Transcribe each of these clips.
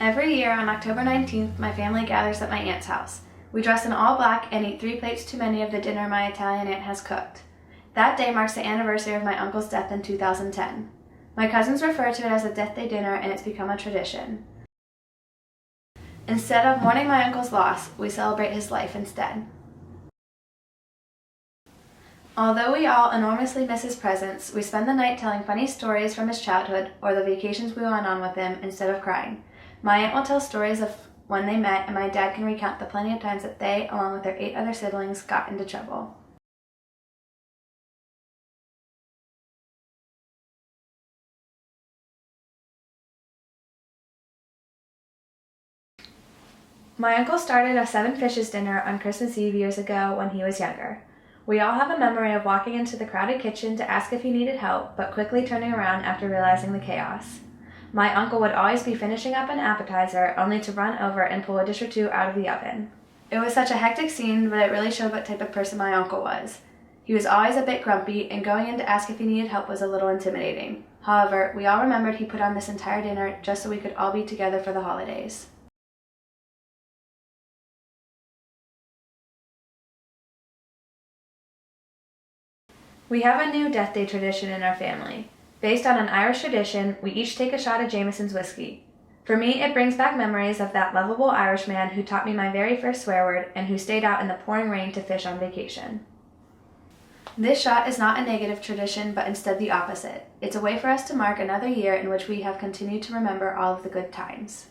Every year on October 19th, my family gathers at my aunt's house. We dress in all black and eat 3 plates too many of the dinner my Italian aunt has cooked. That day marks the anniversary of my uncle's death in 2010. My cousins refer to it as a death day dinner, and it's become a tradition. Instead of mourning my uncle's loss, we celebrate his life instead. Although we all enormously miss his presence, we spend the night telling funny stories from his childhood or the vacations we went on with him instead of crying. My aunt will tell stories of when they met, and my dad can recount the plenty of times that they, along with their 8 other siblings, got into trouble. My uncle started a 7 fishes dinner on Christmas Eve years ago when he was younger. We all have a memory of walking into the crowded kitchen to ask if he needed help, but quickly turning around after realizing the chaos. My uncle would always be finishing up an appetizer, only to run over and pull a dish or 2 out of the oven. It was such a hectic scene, but it really showed what type of person my uncle was. He was always a bit grumpy, and going in to ask if he needed help was a little intimidating. However, we all remembered he put on this entire dinner just so we could all be together for the holidays. We have a new Death Day tradition in our family. Based on an Irish tradition, we each take a shot of Jameson's whiskey. For me, it brings back memories of that lovable Irishman who taught me my very first swear word and who stayed out in the pouring rain to fish on vacation. This shot is not a negative tradition, but instead the opposite. It's a way for us to mark another year in which we have continued to remember all of the good times.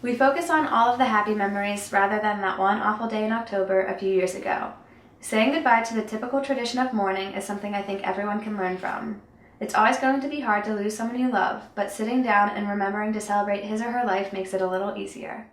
We focus on all of the happy memories rather than that one awful day in October a few years ago. Saying goodbye to the typical tradition of mourning is something I think everyone can learn from. It's always going to be hard to lose someone you love, but sitting down and remembering to celebrate his or her life makes it a little easier.